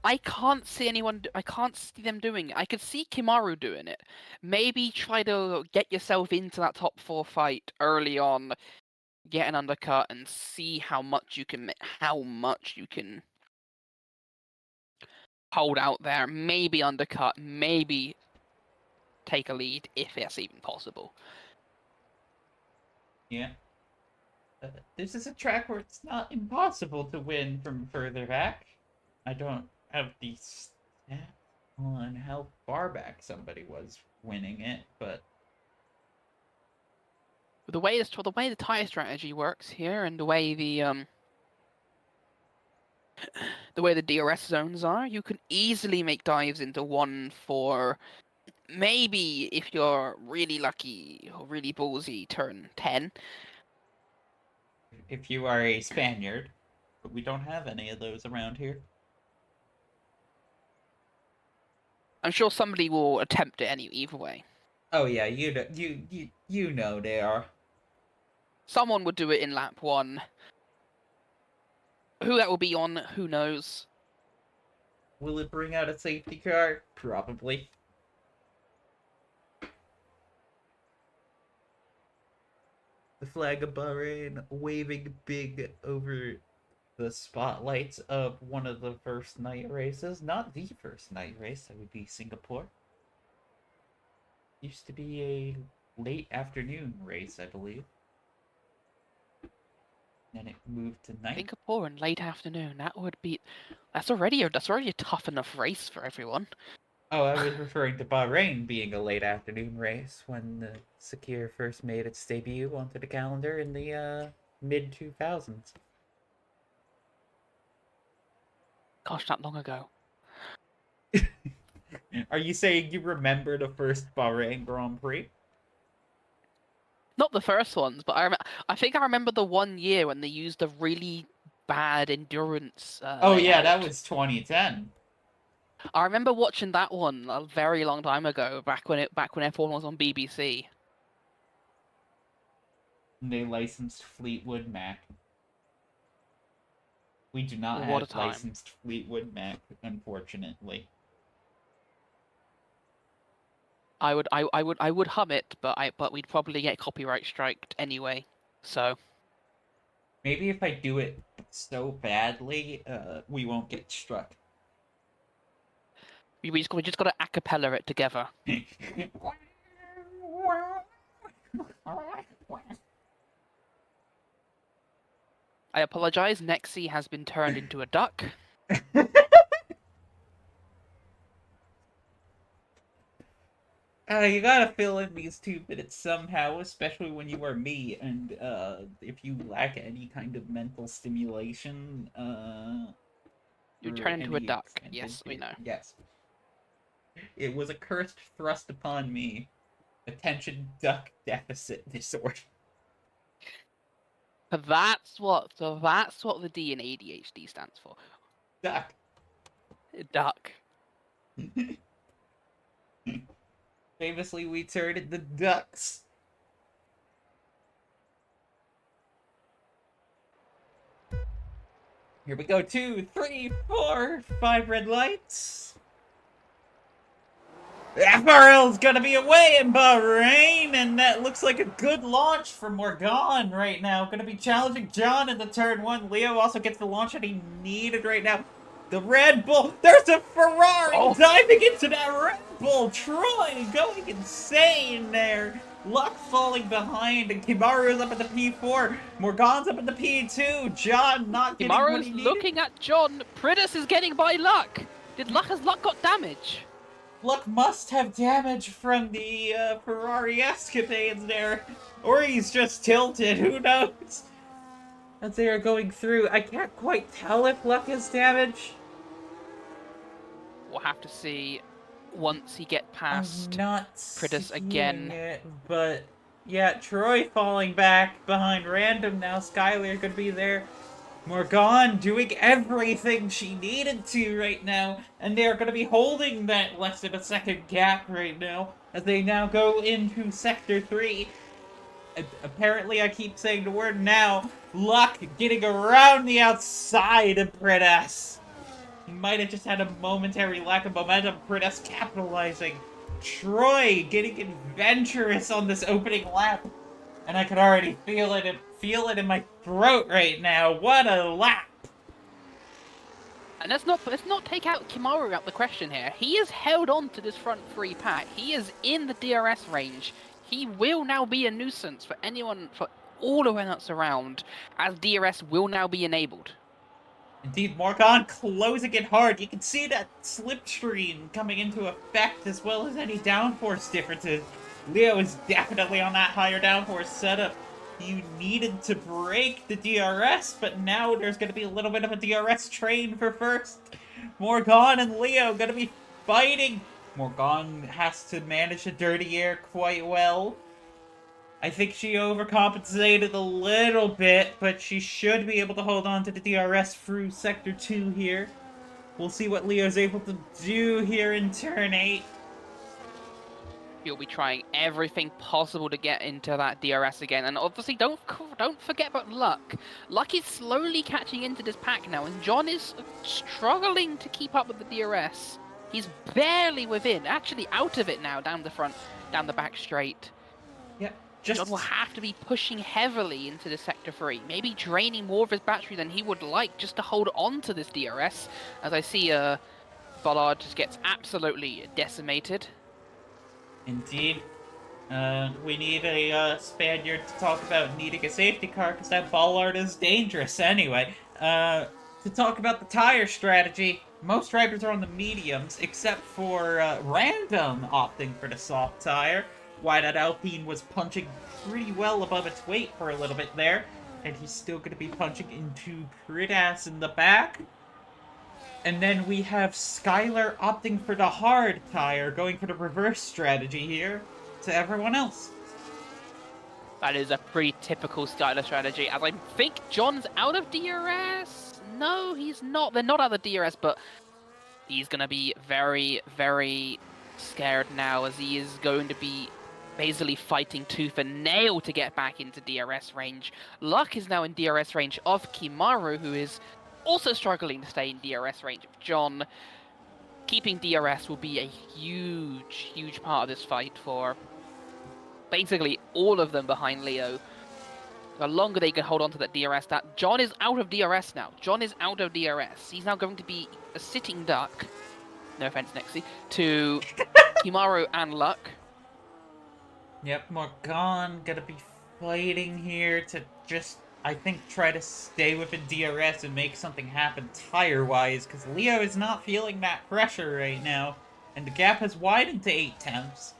I can't see anyone. I can't see them doing it. I could see Kimaru doing it. Maybe try to get yourself into that top 4 fight early on, get an undercut, and see how much you can hold out there. Maybe undercut. Maybe take a lead if that's even possible. Yeah. This is a track where it's not impossible to win from further back. I don't have the stats on how far back somebody was winning it, but The way the tire strategy works here, and the way the DRS zones are, you can easily make dives into 1-4. Maybe if you're really lucky or really ballsy, turn 10. if you are a Spaniard, but we don't have any of those around here. I'm sure somebody will attempt it either way. Oh yeah, you know they are. Someone would do it in lap 1. Who that will be on, who knows? Will it bring out a safety car? Probably. The flag of Bahrain waving big over the spotlights of one of the first night races. Not the first night race, that would be Singapore. Used to be a late afternoon race, I believe. Then it moved to night. Singapore in late afternoon. That's already a tough enough race for everyone. Oh, I was referring to Bahrain being a late afternoon race when the Sakir first made its debut onto the calendar in the mid 2000s. Gosh, not long ago. Are you saying you remember the first Bahrain Grand Prix? Not the first ones, but I think I remember the one year when they used a really bad endurance Oh yeah, that layout. was 2010. I remember watching that one a very long time ago, back when F1 was on BBC. They licensed Fleetwood Mac. We do not What a have time! licensed Fleetwood Mac, unfortunately. I would hum it, but we'd probably get copyright striked anyway. So Maybe if I do it so badly, we won't get struck. we just gotta acapella it together. I apologize. Nexi has been turned into a duck. You gotta fill in these 2 minutes somehow, especially when you are me, and if you lack any kind of mental stimulation, You or turn into a any duck. extended Yes, we know. yes, it was a cursed thrust upon me. Attention duck deficit disorder. That's what the D in ADHD stands for. Duck. Duck. Famously, we turned into ducks. Here we go. 2, 3, 4, 5 red lights. FRL is gonna be away in Bahrain, and that looks like a good launch for Morgan right now. Gonna be challenging John in the turn 1. Leo also gets the launch that he needed right now. The Red Bull. There's a Ferrari Oh, diving into that Red Bull. Troy going insane there. Luck falling behind, and Kimaru's up at the P4. Morgan's up at the P2. John not getting what Himaru's he needed. looking at John. Pridus is getting by Luck. Has Luck got damage? Luck must have damage from the Ferrari escapades there. Or he's just tilted, who knows? As they are going through, I can't quite tell if Luck has damage. We'll have to see once he get I'm past not Pridus seeing again. it, but yeah, Troy falling back behind Random now. Skylar could be there. Morgan doing everything she needed to right now, and they're going to be holding that less than a second gap right now as they now go into Sector 3. Apparently, I keep saying the word now. Luck getting around the outside of Predas. He might have just had a momentary lack of momentum. Prius capitalizing. Troy getting adventurous on this opening lap. And I could already feel it in my throat right now. What a lap! And let's not take out Kimaru out the question here. He has held on to this front three pack. He is in the DRS range. He will now be a nuisance for anyone, for all the that's around, as DRS will now be enabled. Indeed, Morgan closing it hard. You can see that slipstream coming into effect as well as any downforce differences. Leo is definitely on that higher downforce setup. You needed to break the DRS, but now there's going to be a little bit of a DRS train for first. Morgan and Leo going to be fighting. Morgan has to manage the dirty air quite well. I think she overcompensated a little bit, but she should be able to hold on to the DRS through Sector 2 here. We'll see what Leo's able to do here in Turn 8. He'll be trying everything possible to get into that DRS again, and obviously don't forget about Luck. Luck is slowly catching into this pack now, and John is struggling to keep up with the DRS. He's barely within, actually out of it now, down the back straight. Yeah, John will have to be pushing heavily into the Sector 3, maybe draining more of his battery than he would like just to hold on to this DRS, as I see Bollard just gets absolutely decimated. Indeed. We need a Spaniard to talk about needing a safety car, because that Bollard is dangerous anyway. To talk about the tire strategy, most drivers are on the mediums, except for Random opting for the soft tire. Why that Alpine was punching pretty well above its weight for a little bit there, and he's still going to be punching into Pridas in the back. And then we have Skylar opting for the hard tire, going for the reverse strategy here to everyone else. That is a pretty typical Skylar strategy, as I think John's out of DRS. No, he's not. They're not out of DRS, but he's going to be very, very scared now, as he is going to be basically fighting tooth and nail to get back into DRS range. Luck is now in DRS range of Kimaru, who is also struggling to stay in DRS range of John. Keeping DRS will be a huge, huge part of this fight for basically all of them behind Leo. The longer they can hold on to that DRS, that John is out of DRS now. John is out of DRS. He's now going to be a sitting duck, no offense, Nexi, to Kimaru and Luck. Yep, Morgan gonna be fighting here to just, I think, try to stay within DRS and make something happen tire-wise, because Leo is not feeling that pressure right now, and the gap has widened to 8 tenths.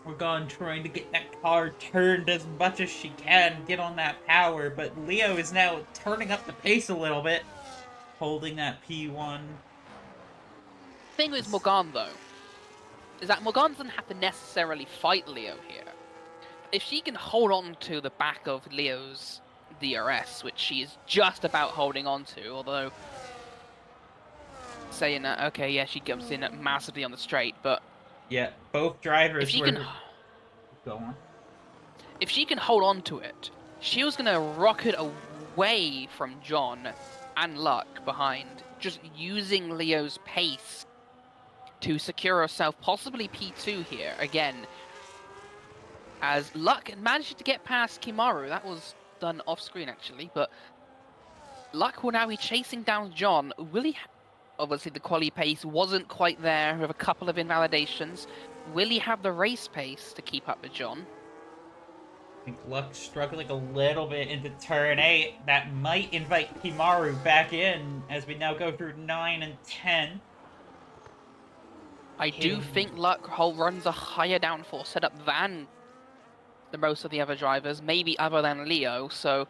Morgan trying to get that car turned as much as she can, get on that power, but Leo is now turning up the pace a little bit, holding that P1. The thing with Morgan, though, is that Morgan doesn't have to necessarily fight Leo here. If she can hold on to the back of Leo's DRS, which she is just about holding on to, although saying that, okay, yeah, she comes in massively on the straight, but yeah, both drivers if she were... can, Go on. if she can hold on to it, she was going to rocket away from John and Luck behind, just using Leo's pace to secure herself possibly P2 here again. As Luck managed to get past Kimaru, that was done off screen actually, but Luck will now be chasing down John. Will he? Obviously the quali pace wasn't quite there with a couple of invalidations. Will he have the race pace to keep up with John? I think Luck's struggling a little bit into turn 8. That might invite Kimaru back in as we now go through 9 and 10. I do think Luck runs a higher downforce setup than the most of the other drivers, maybe other than Leo, so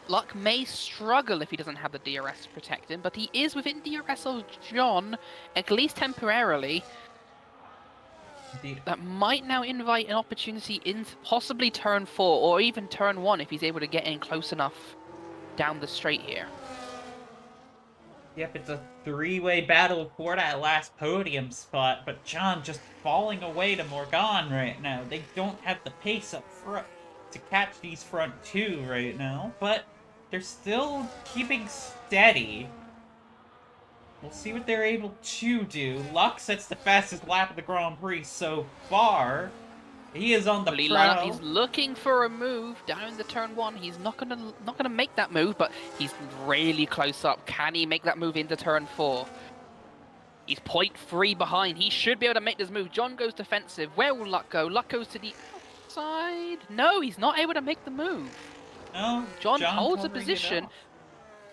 Luck may struggle if he doesn't have the DRS to protect him, but he is within DRS of John, at least temporarily. Indeed. That might now invite an opportunity in possibly turn 4, or even turn 1 if he's able to get in close enough down the straight here. Yep, it's a 3-way battle for that last podium spot, but John just falling away to Morgan right now. They don't have the pace up front to catch these front two right now, but they're still keeping steady. We'll see what they're able to do. Luck sets the fastest lap of the Grand Prix so far. He is on the Fully line up. prowl. He's looking for a move down the turn one. He's not gonna make that move, but he's really close up. Can he make that move into turn four? He's 0.3 behind. He should be able to make this move. John goes defensive. Where will Luck go? Luck goes to the outside. No, he's not able to make the move. No, John holds the covering it position, off.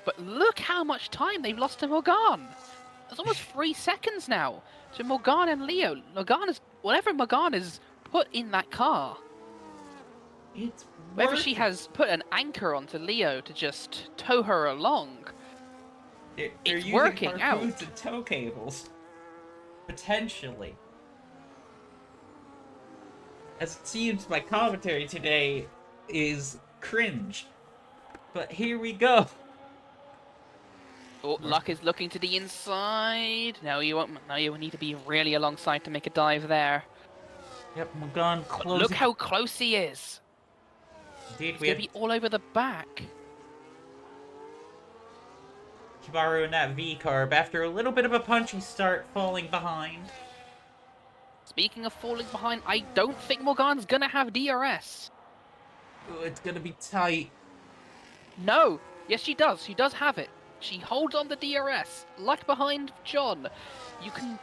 but look how much time they've lost to Morgan. It's almost 3 seconds now to Morgan and Leo. Morgan is whatever Morgan is put in that car. It's Whether she working. has put an anchor onto Leo to just tow her along. They're It's using working harpoons out. and tow cables. Potentially. As it seems, my commentary today is cringe. But here we go. Oh, Luck is looking to the inside. No, you won't. No, you need to be really alongside to make a dive there. Yep, Magan But closing. look how close he is. Indeed, He's we gonna have be all over the back. Kimaru in that V-carb. After a little bit of a punchy start, falling behind. Speaking of falling behind, I don't think Morgan's gonna have DRS. Ooh, it's gonna be tight. No. Yes, she does. She does have it. She holds on the DRS. Luck behind John. You can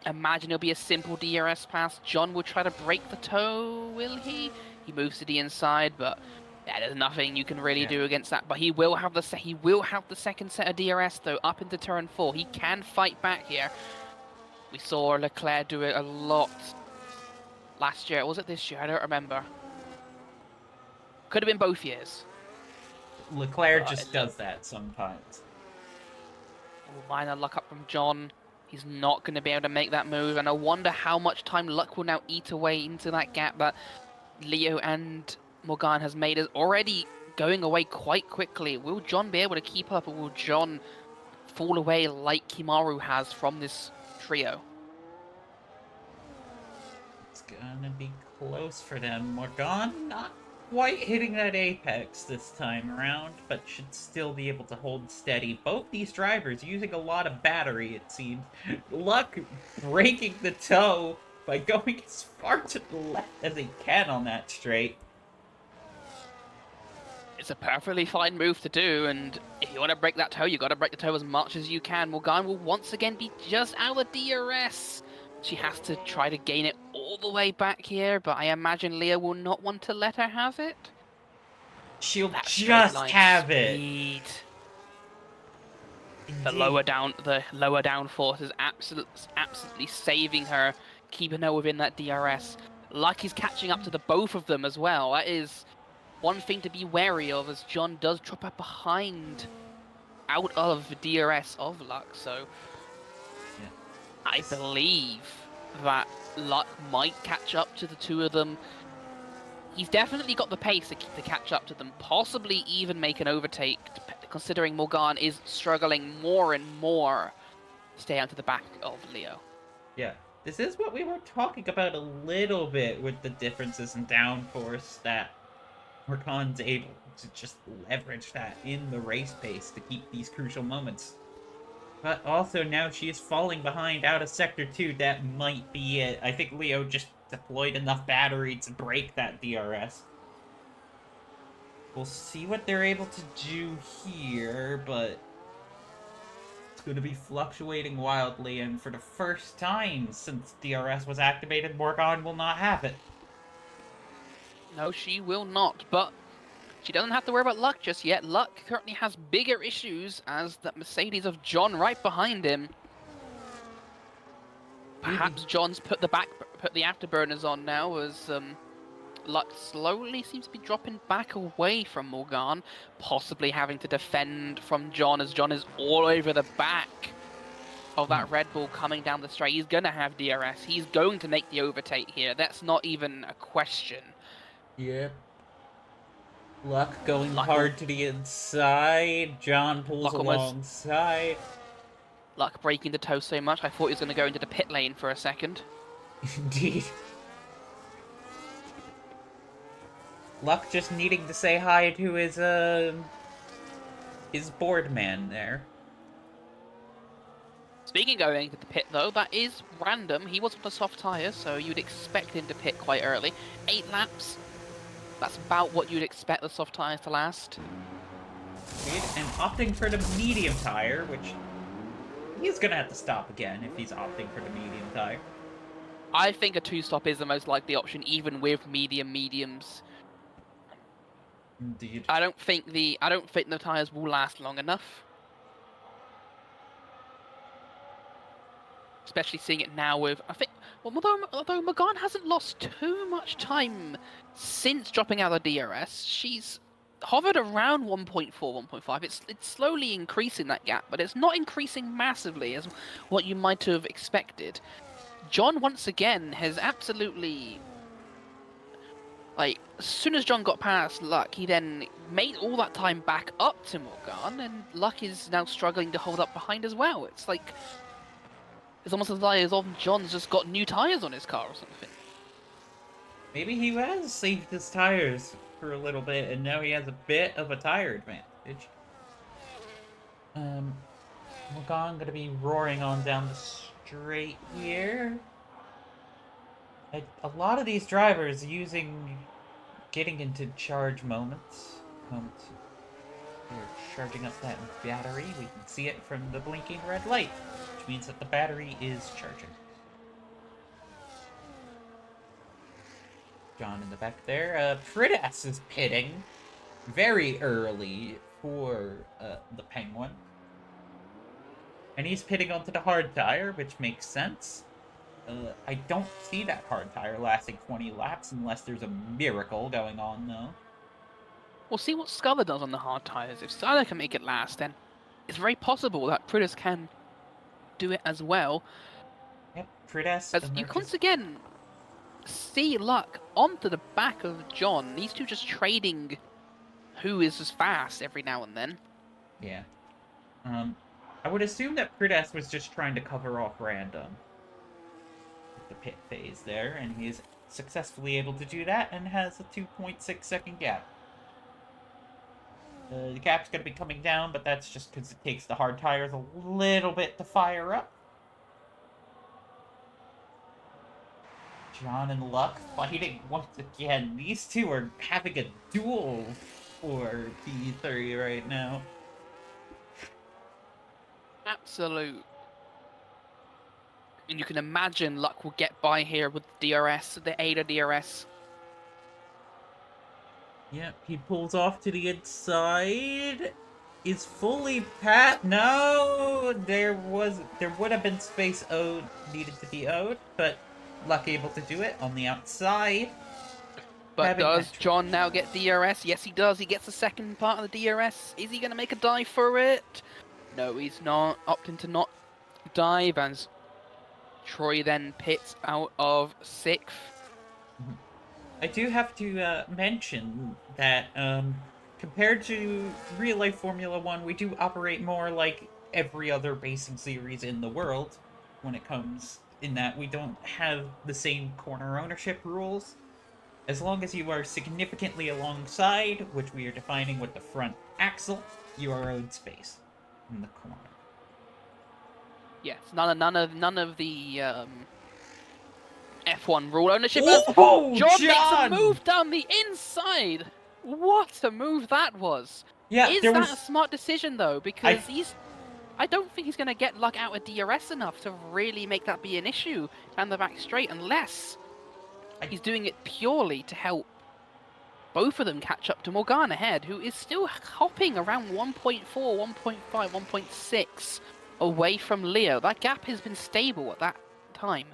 imagine it'll be a simple DRS pass. John will try to break the toe, will he? He moves to the inside, but yeah, there's nothing you can really do against that. But he will have the second set of DRS though up into turn 4. He can fight back here. We saw Leclerc do it a lot last year. Was it this year? I don't remember. Could have been both years. Leclerc just does that sometimes. Minor luck up from John. He's not going to be able to make that move, and I wonder how much time Luck will now eat away into that gap that Leo and Morgan has made. Is already going away quite quickly. Will John be able to keep up, or will John fall away like Kimaru has from this trio? It's gonna be close for them. Morgan not quite hitting that apex this time around, but should still be able to hold steady. Both these drivers using a lot of battery, it seems. Luck breaking the toe by going as far to the left as he can on that straight. It's a perfectly fine move to do, and if you want to break that toe, you got to break the toe as much as you can. Morgan will once again be just out of DRS. She has to try to gain it all the way back here, but I imagine Leah will not want to let her have it. She'll That just straight line have it. speed. The Indeed. lower down force is absolutely saving her, keeping her within that DRS. Luck is catching up to the both of them as well. That is one thing to be wary of, as John does drop up behind out of DRS of Luck. So Yeah. I believe that Luck might catch up to the two of them. He's definitely got the pace to catch up to them, possibly even make an overtake, considering Morgan is struggling more and more to stay out to the back of Leo. Yeah. This is what we were talking about a little bit with the differences in downforce, that Morgan's able to just leverage that in the race pace to keep these crucial moments. But also now she is falling behind out of Sector 2. That might be it. I think Leo just deployed enough battery to break that DRS. We'll see what they're able to do here, but it's going to be fluctuating wildly, and for the first time since DRS was activated, Morgan will not have it. No, she will not, but she doesn't have to worry about Luck just yet. Luck currently has bigger issues, as that Mercedes of John right behind him. Perhaps John's put the afterburners on now, as Luck slowly seems to be dropping back away from Morgan, possibly having to defend from John, as John is all over the back of that Red Bull coming down the straight. He's going to have DRS. He's going to make the overtake here. That's not even a question. Yep. Luck going hard to the inside. John pulls alongside. Luck breaking the toe so much, I thought he was going to go into the pit lane for a second. Indeed. Luck just needing to say hi to his his board man there. Speaking of going to the pit, though, that is random. He was on the soft tyres, so you'd expect him to pit quite early. 8 laps. That's about what you'd expect the soft tyres to last. And opting for the medium tire, which he's gonna have to stop again if he's opting for the medium tire. I think a 2-stop is the most likely option, even with mediums. Indeed. I don't think the tyres will last long enough. Especially seeing it now with, I think, well, although Magan hasn't lost too much time since dropping out of the DRS, she's hovered around 1.4, 1.5. It's slowly increasing that gap, but it's not increasing massively as what you might have expected. John, once again, has absolutely, like, as soon as John got past Luck, he then made all that time back up to Morgan, and Luck is now struggling to hold up behind as well. It's like, it's almost as though John's just got new tires on his car or something. Maybe he has saved his tires for a little bit, and now he has a bit of a tire advantage. Morgan gonna be roaring on down the straight here. A lot of these drivers getting into charge moments. They're charging up that battery. We can see it from the blinking red light, which means that the battery is charging. John in the back there. Fritas is pitting very early for the Penguin. And he's pitting onto the hard tire, which makes sense. I don't see that hard tire lasting 20 laps unless there's a miracle going on, though. We'll see what Sculler does on the hard tyres. If Sculler can make it last, then it's very possible that Pritis can do it as well. Yep, Pritis. As you once again see Luck onto the back of John. These two just trading who is as fast every now and then. Yeah. I would assume that Pritis was just trying to cover off Random with the pit phase there, and he is successfully able to do that and has a 2.6 second gap. The gap's going to be coming down, but that's just because it takes the hard tires a little bit to fire up. John and Luck fighting once again. These two are having a duel for P3 right now. Absolute. And you can imagine Luck will get by here with DRS, the Ada DRS. Yep, he pulls off to the inside. Is fully pat. No, there would have been space needed to be owed, but Luck able to do it on the outside. But does John now get DRS? Yes, he does. He gets the second part of the DRS. Is he going to make a dive for it? No, he's not. Opting to not dive as Troy then pits out of 6th. I do have to mention that compared to real-life Formula 1, we do operate more like every other racing series in the world when it comes in that we don't have the same corner ownership rules. As long as you are significantly alongside, which we are defining with the front axle, you are owed space in the corner. Yes, none of the F1 rule ownership. Oh, John makes a move down the inside. What a move that was! Yeah, is that a smart decision though? Because I don't think he's going to get Luck out of DRS enough to really make that be an issue down the back straight, unless he's doing it purely to help both of them catch up to Morgan ahead, who is still hopping around 1.4, 1.5, 1.6 away from Leo. That gap has been stable at that time.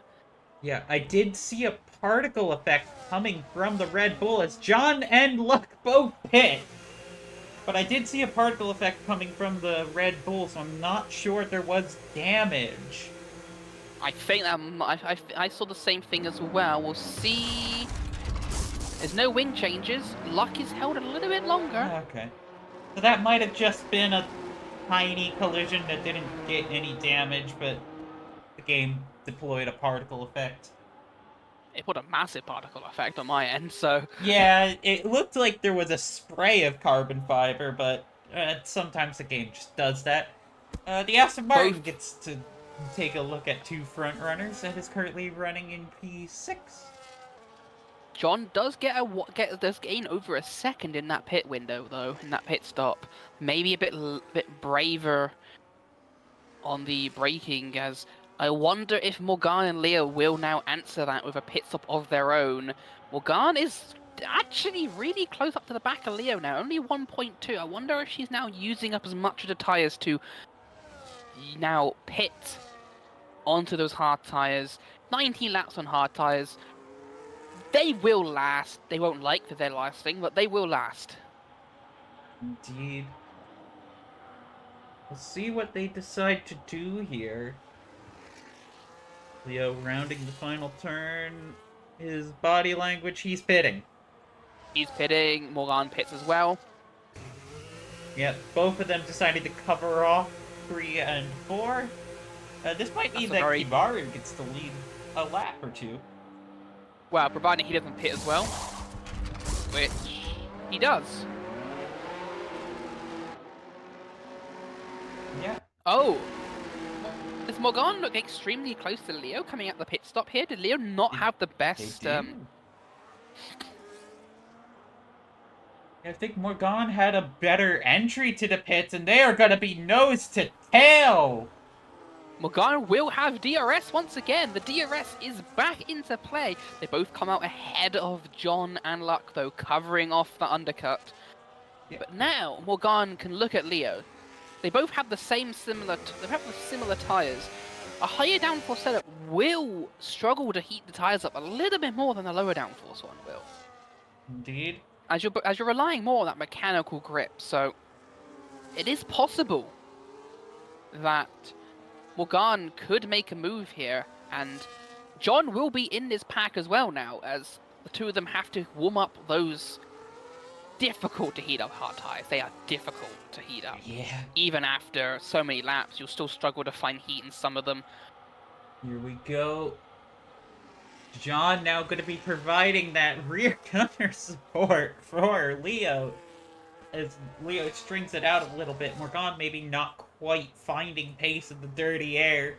Yeah, I did see a particle effect coming from the Red Bull as John and Luck both pit. But I did see a particle effect coming from the Red Bull, so I'm not sure if there was damage. I think that I saw the same thing as well. We'll see. There's no wing changes. Luck is held a little bit longer. Okay. So that might have just been a tiny collision that didn't get any damage, but the game deployed a particle effect. It put a massive particle effect on my end, so... Yeah, it looked like there was a spray of carbon fiber, but Sometimes the game just does that. The Aston Martin Both gets to take a look at two front runners and is currently running in P6. John does does gain over a second in that pit window though, in that pit stop. Maybe a bit braver on the braking, as I wonder if Morgan and Leo will now answer that with a pit stop of their own. Morgan is actually really close up to the back of Leo now, only 1.2. I wonder if she's now using up as much of the tyres to now pit onto those hard tyres. 19 laps on hard tyres. They will last. They won't like that they're lasting, but they will last. Indeed. We'll see what they decide to do here. Leo rounding the final turn. His body language, he's pitting. He's pitting. Morgan pits as well. Yep, both of them decided to cover off 3 and 4. This might mean that Kimaru gets to lead a lap or two. Well, providing he doesn't pit as well. Which he does. Yeah. Oh! Does Morgan look extremely close to Leo coming at the pit stop here? Did Leo not have the best... I think Morgan had a better entry to the pits, and they are going to be nose to tail! Morgan will have DRS once again. The DRS is back into play. They both come out ahead of John and Luck, though, covering off the undercut. Yeah. But now Morgan can look at Leo. They both have the similar tires. A higher downforce setup will struggle to heat the tires up a little bit more than a lower downforce one will. Indeed. As you're relying more on that mechanical grip, so it is possible that Morgan could make a move here, and John will be in this pack as well now, as the two of them have to warm up those difficult to heat up hard tires. They are difficult to heat up. Yeah. Even after so many laps, you'll still struggle to find heat in some of them. Here we go. John now going to be providing that rear gunner support for Leo. As Leo strings it out a little bit. Morgan maybe not quite finding pace in the dirty air.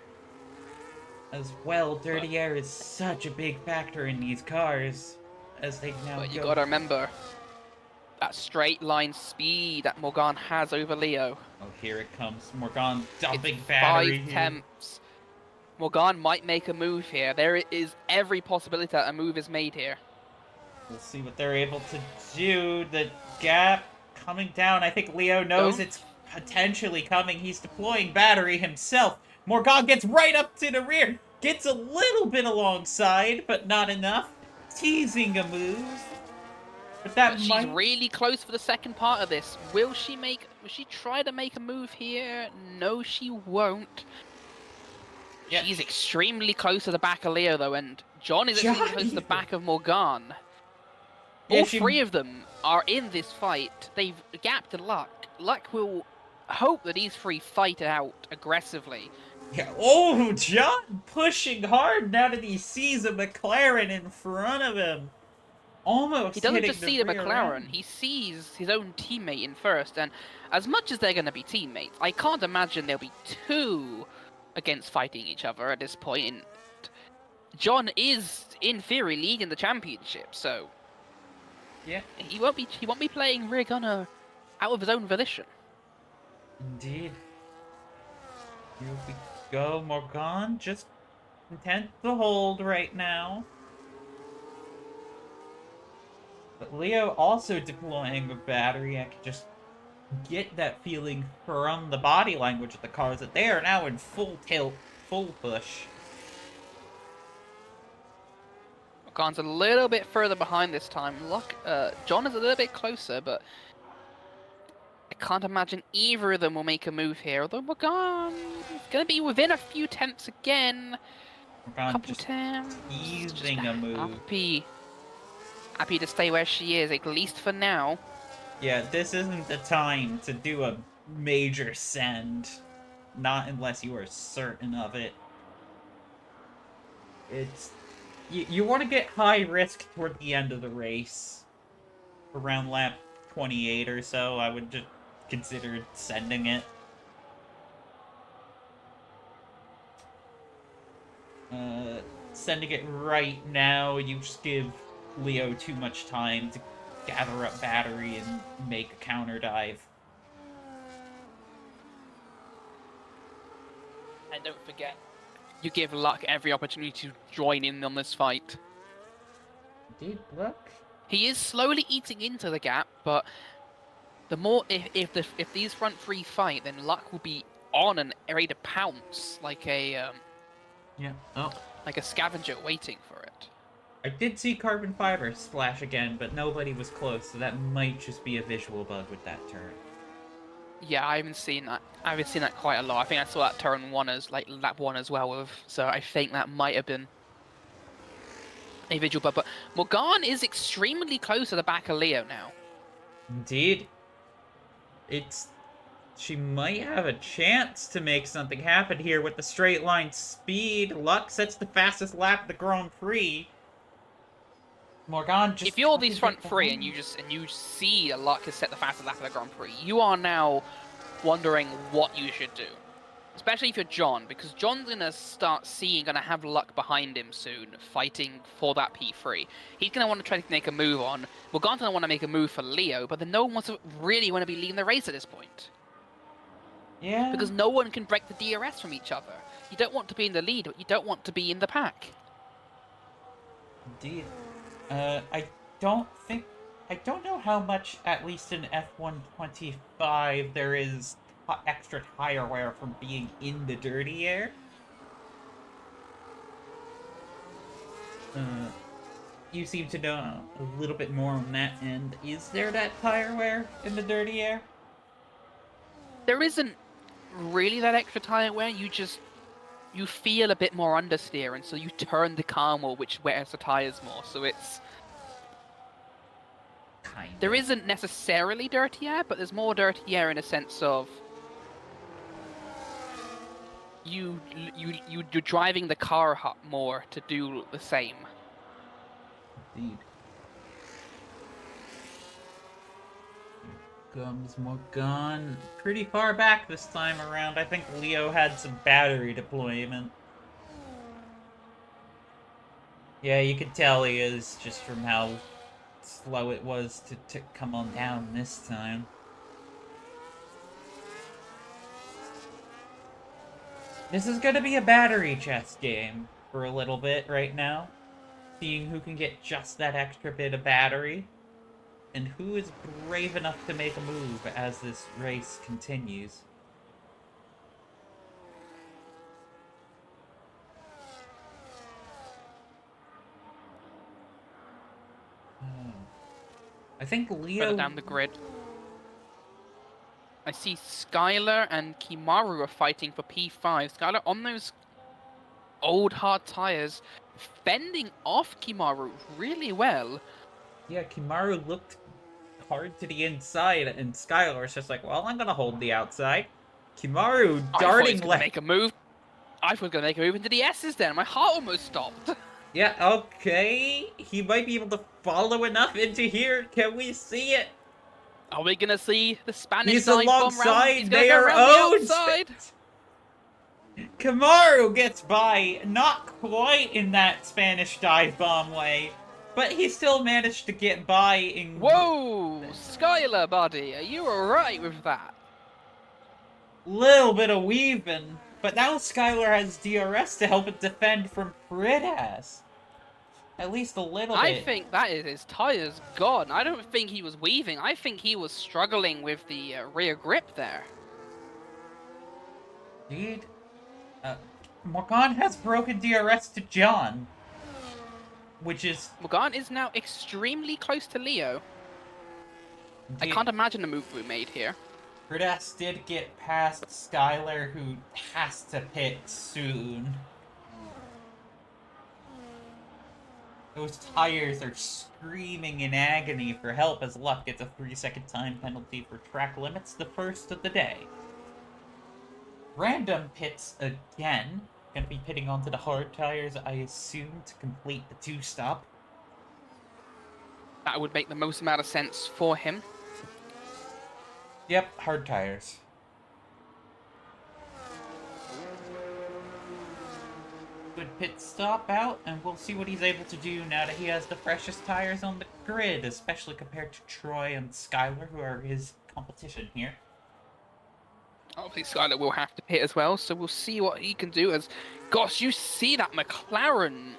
As well, dirty air is such a big factor in these cars. As they now But you gotta remember that straight line speed that Morgan has over Leo. Oh, here it comes. Morgan dumping it's battery. 5 temps. Morgan might make a move here. There is every possibility that a move is made here. We'll see what they're able to do. The gap coming down. I think Leo knows it's potentially coming. He's deploying battery himself. Morgan gets right up to the rear. Gets a little bit alongside, but not enough. Teasing a move. But she's really close for the second part of this. Will she try to make a move here? No, she won't. Yeah. She's extremely close to the back of Leo, though, and John is extremely close to the back of Morgan. Yeah, all three of them are in this fight. They've gapped to Luck. Luck will hope that these three fight it out aggressively. Yeah. Oh, John pushing hard now that he sees a McLaren in front of him. Almost. He doesn't just see the McLaren, he sees his own teammate in first, and as much as they're going to be teammates, I can't imagine there'll be two against fighting each other at this point. And John is, in theory, leading the championship, so yeah, he won't be playing rear gunner out of his own volition. Indeed. Here we go, Morgan, just content to hold right now. But Leo also deploying a battery. I can just get that feeling from the body language of the cars that they are now in full tilt, full push. Morgan's a little bit further behind this time. John is a little bit closer, but I can't imagine either of them will make a move here. Although Morgan is going to be within a few tenths again. Morgan just teasing a move. Happy to stay where she is, at least for now. Yeah, this isn't the time to do a major send. Not unless you are certain of it. It's... You want to get high risk toward the end of the race. Around lap 28 or so, I would just considered sending it. Sending it right now, you just give Leo too much time to gather up battery and make a counter dive. And don't forget, you give Luck every opportunity to join in on this fight. Dude, look. He is slowly eating into the gap, but the more if these front three fight, then Luck will be on and ready to pounce like a Yeah. Oh. like a scavenger waiting for it. I did see carbon fiber splash again, but nobody was close, so that might just be a visual bug with that turn. Yeah, I haven't seen that. I haven't seen that quite a lot. I think I saw that turn one as like lap one as well. So I think that might have been a visual bug. But Morgan is extremely close to the back of Leo now. Indeed. She might have a chance to make something happen here with the straight line speed. Luck sets the fastest lap of the Grand Prix. Morgan just. If you're these front three and you see that Luck has set the fastest lap of the Grand Prix, you are now wondering what you should do. Especially if you're John, because John's gonna have Luck behind him soon, fighting for that P3. He's gonna want to try to make a move on. Morgan's gonna want to make a move for Leo, but then no one really want to be leading the race at this point. Yeah. Because no one can break the DRS from each other. You don't want to be in the lead, but you don't want to be in the pack. Indeed. I don't know how much, at least in F125, there is extra tire wear from being in the dirty air. You seem to know a little bit more on that end. Is there that tire wear in the dirty air? There isn't really that extra tire wear. You feel a bit more understeer, and so you turn the car more, which wears the tires more. So it's there isn't necessarily dirty air, but there's more dirty air in a sense of you're driving the car more to do the same. Indeed. Comes Morgan pretty far back this time around. I think Leo had some battery deployment. Yeah, you could tell he is just from how slow it was to come on down this time. This is gonna be a battery chess game for a little bit right now. Seeing who can get just that extra bit of battery. And who is brave enough to make a move as this race continues. I think Leo... Further down the grid. I see Skylar and Kimaru are fighting for P5. Skylar on those old hard tires, fending off Kimaru really well. Yeah, Kimaru looked hard to the inside, and Skylar's just like, well, I'm gonna hold the outside. Kimaru darting left. Make a move. I thought he was gonna make a move into the S's then. My heart almost stopped. Yeah, okay. He might be able to follow enough into here. Can we see it? Are we gonna see the Spanish He's dive bomb round? alongside He's gonna go their around the own outside. Kimaru gets by, not quite in that Spanish dive bomb way, but he still managed to get by in... Whoa! Skylar, buddy, are you alright with that? Little bit of weaving, but now Skylar has DRS to help it defend from Pridas. At least a little bit. I think that is his tires gone. I don't think he was weaving. I think he was struggling with the rear grip there. Indeed. Morgan has broken DRS to John. Which is... Morgan is now extremely close to Leo. Indeed. I can't imagine the move we made here. Pridas did get past Skylar, who has to pit soon. Those tires are screaming in agony for help as Luck gets a 3-second time penalty for track limits, the first of the day. Random pits again. Gonna be pitting onto the hard tires, I assume, to complete the 2-stop. That would make the most amount of sense for him. Yep, hard tires. Good pit stop out, and we'll see what he's able to do now that he has the freshest tires on the grid, especially compared to Troy and Skylar, who are his competition here. Obviously, Skyler will have to pit as well, so we'll see what he can do. As, gosh, you see that McLaren